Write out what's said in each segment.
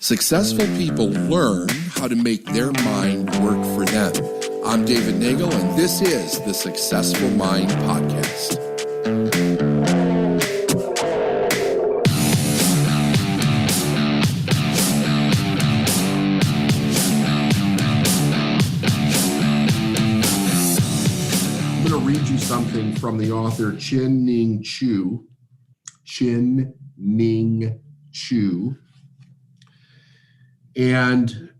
Successful people learn how to make their mind work for them. I'm David Nagel, and this is the Successful Mind Podcast. I'm going to read you something from the author Nin Chu. Nin Chu. And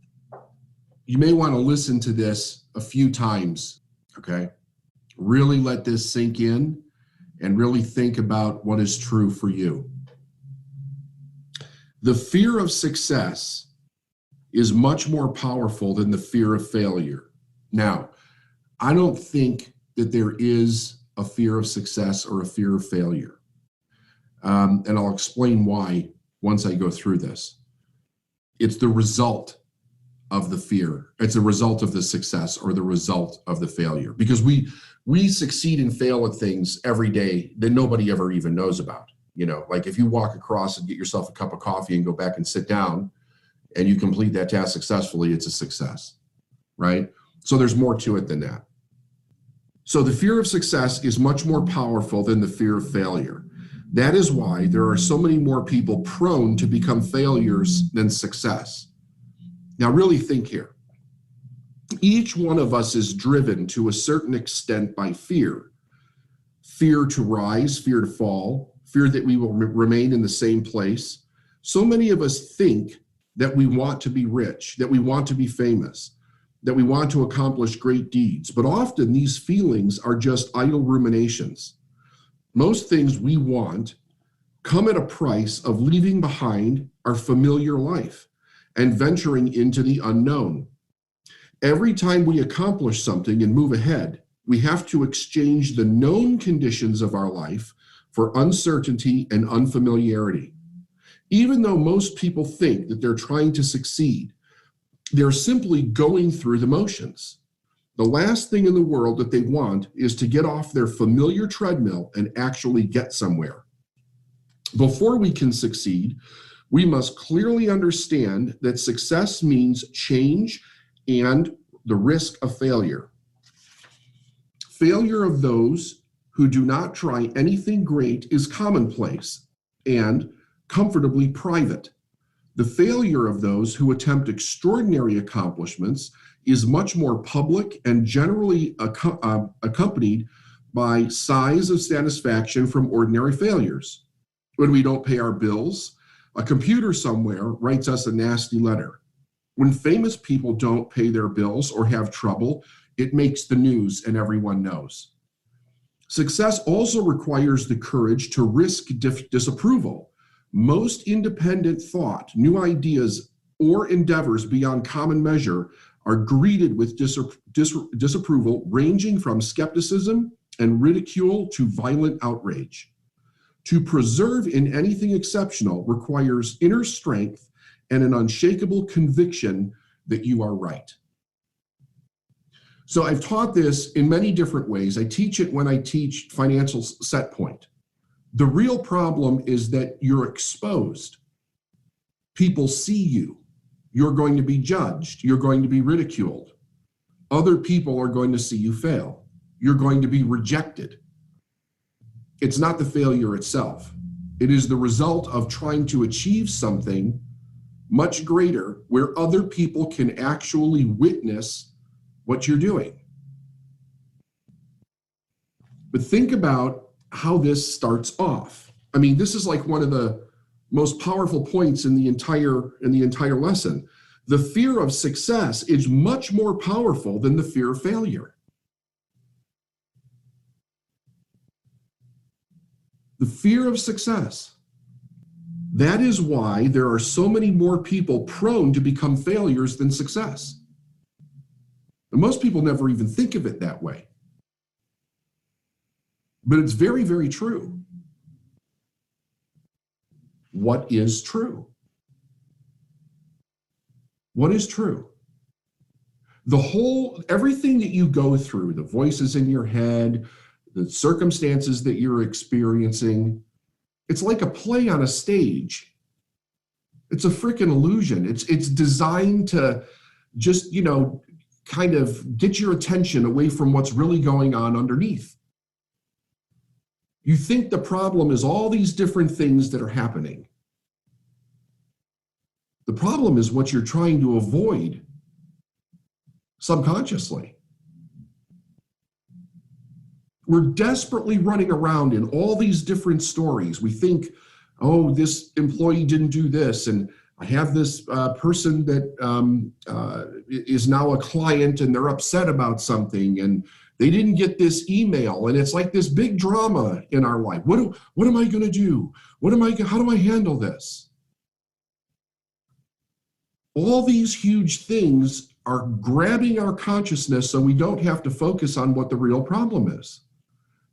you may want to listen to this a few times, okay? Really let this sink in and really think about what is true for you. The fear of success is much more powerful than the fear of failure. Now, I don't think that there is a fear of success or a fear of failure. And I'll explain why once I go through this. It's the result of the fear. It's a result of the success or the result of the failure. Because we succeed and fail at things every day that nobody ever even knows about. You know, like if you walk across and get yourself a cup of coffee and go back and sit down and you complete that task successfully, it's a success, right? So there's more to it than that. So the fear of success is much more powerful than the fear of failure. That is why there are so many more people prone to become failures than success. Now really think here. Each one of us is driven to a certain extent by fear. Fear to rise, fear to fall, fear that we will remain in the same place. So many of us think that we want to be rich, that we want to be famous, that we want to accomplish great deeds. But often these feelings are just idle ruminations. Most things we want come at a price of leaving behind our familiar life and venturing into the unknown. Every time we accomplish something and move ahead, we have to exchange the known conditions of our life for uncertainty and unfamiliarity. Even though most people think that they're trying to succeed, they're simply going through the motions. The last thing in the world that they want is to get off their familiar treadmill and actually get somewhere. Before we can succeed, we must clearly understand that success means change and the risk of failure. Failure of those who do not try anything great is commonplace and comfortably private. The failure of those who attempt extraordinary accomplishments is much more public and generally accompanied by sighs of satisfaction from ordinary failures. When we don't pay our bills, a computer somewhere writes us a nasty letter. When famous people don't pay their bills or have trouble, it makes the news and everyone knows. Success also requires the courage to risk disapproval. Most independent thought, new ideas, or endeavors beyond common measure are greeted with disapproval, ranging from skepticism and ridicule to violent outrage. To preserve in anything exceptional requires inner strength and an unshakable conviction that you are right. So I've taught this in many different ways. I teach it when I teach financial set point. The real problem is that you're exposed. People see you. You're going to be judged. You're going to be ridiculed. Other people are going to see you fail. You're going to be rejected. It's not the failure itself. It is the result of trying to achieve something much greater where other people can actually witness what you're doing. But think about how this starts off. I mean, this is like one of the most powerful points in the entire lesson. The fear of success is much more powerful than the fear of failure. The fear of success. That is why there are so many more people prone to become failures than success. And most people never even think of it that way. But it's very, very true. What is true? What is true? Everything that you go through, the voices in your head, the circumstances that you're experiencing, it's like a play on a stage. It's a freaking illusion. It's designed to just, kind of get your attention away from what's really going on underneath. You think the problem is all these different things that are happening. The problem is what you're trying to avoid subconsciously. We're desperately running around in all these different stories. We think, oh, this employee didn't do this, and I have this person that is now a client and they're upset about something, and they didn't get this email, and it's like this big drama in our life. What am I going to do? How do I handle this? All these huge things are grabbing our consciousness so we don't have to focus on what the real problem is.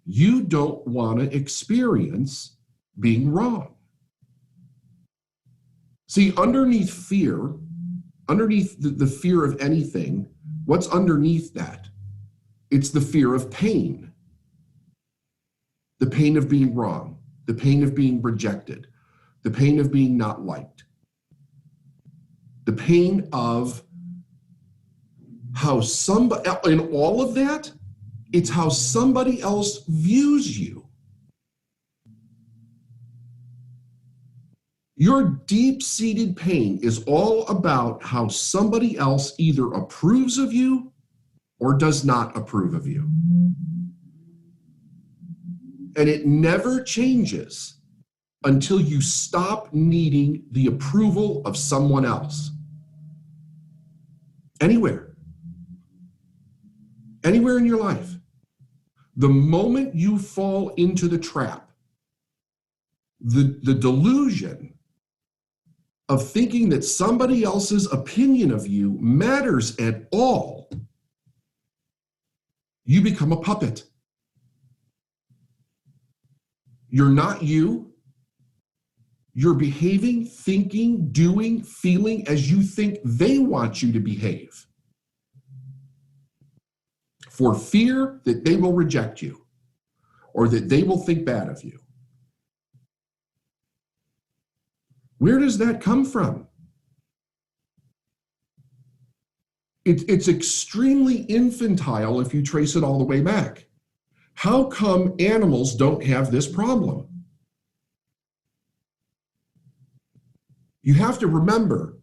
You don't want to experience being wrong. See, underneath fear, underneath the fear of anything, what's underneath that? It's the fear of pain. The pain of being wrong, the pain of being rejected, the pain of being not liked, the pain of how somebody, in all of that, it's how somebody else views you. Your deep-seated pain is all about how somebody else either approves of you or does not approve of you. And it never changes until you stop needing the approval of someone else. Anywhere in your life. The moment you fall into the trap, the delusion of thinking that somebody else's opinion of you matters at all, you become a puppet. You're not you. You're behaving, thinking, doing, feeling as you think they want you to behave, for fear that they will reject you or that they will think bad of you. Where does that come from? It's extremely infantile if you trace it all the way back. How come animals don't have this problem? You have to remember,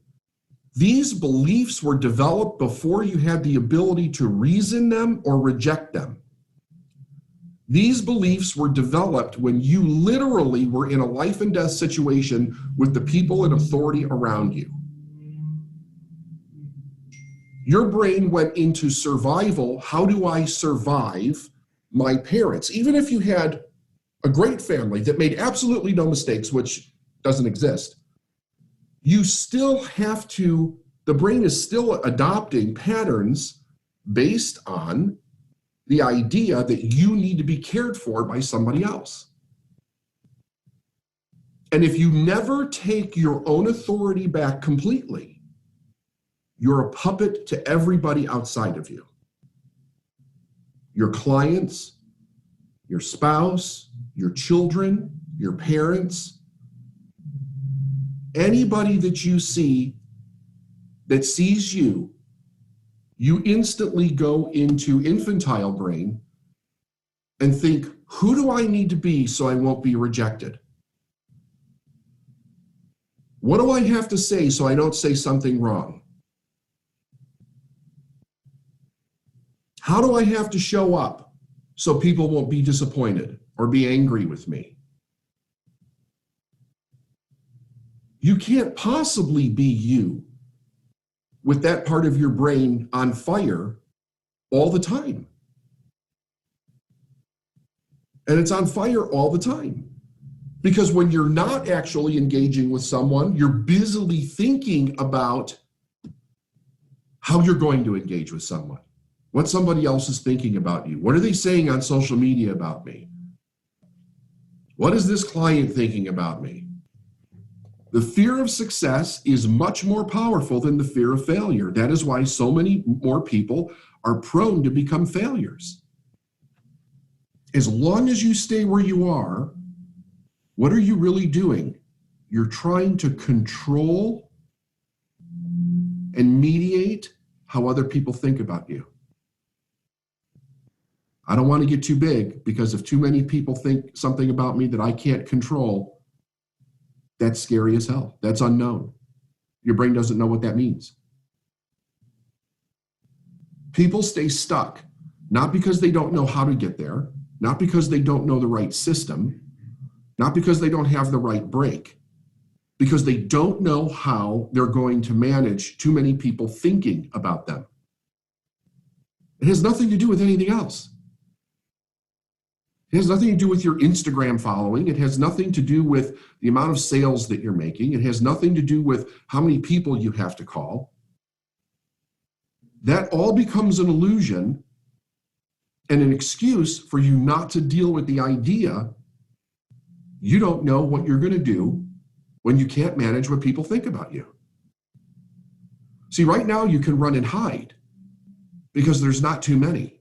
these beliefs were developed before you had the ability to reason them or reject them. These beliefs were developed when you literally were in a life and death situation with the people in authority around you. Your brain went into survival. How do I survive my parents? Even if you had a great family that made absolutely no mistakes, which doesn't exist, you still have to, the brain is still adopting patterns based on the idea that you need to be cared for by somebody else. And if you never take your own authority back completely, you're a puppet to everybody outside of you. Your clients, your spouse, your children, your parents, anybody that you see that sees you, you instantly go into infantile brain and think, who do I need to be so I won't be rejected? What do I have to say so I don't say something wrong? How do I have to show up so people won't be disappointed or be angry with me? You can't possibly be you with that part of your brain on fire all the time. And it's on fire all the time. Because when you're not actually engaging with someone, you're busily thinking about how you're going to engage with someone, what somebody else is thinking about you. What are they saying on social media about me? What is this client thinking about me? The fear of success is much more powerful than the fear of failure. That is why so many more people are prone to become failures. As long as you stay where you are, what are you really doing? you're trying to control and mediate how other people think about you. I don't want to get too big, because if too many people think something about me that I can't control, that's scary as hell. That's unknown. Your brain doesn't know what that means. People stay stuck, not because they don't know how to get there, not because they don't know the right system, not because they don't have the right break, because they don't know how they're going to manage too many people thinking about them. It has nothing to do with anything else. It has nothing to do with your Instagram following. It has nothing to do with the amount of sales that you're making. It has nothing to do with how many people you have to call. That all becomes an illusion and an excuse for you not to deal with the idea you don't know what you're going to do when you can't manage what people think about you. See, right now you can run and hide because there's not too many.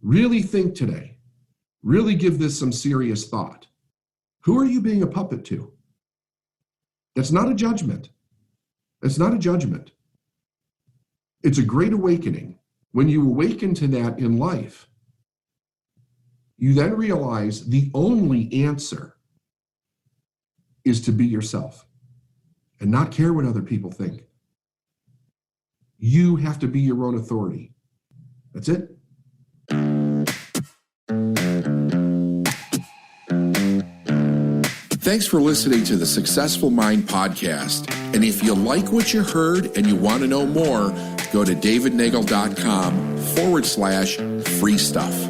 Really think today. Really give this some serious thought. Who are you being a puppet to? That's not a judgment. That's not a judgment. It's a great awakening. When you awaken to that in life, you then realize the only answer is to be yourself and not care what other people think. You have to be your own authority. That's it. Thanks for listening to the Successful Mind podcast. And if you like what you heard and you want to know more, go to davidnagel.com/free stuff.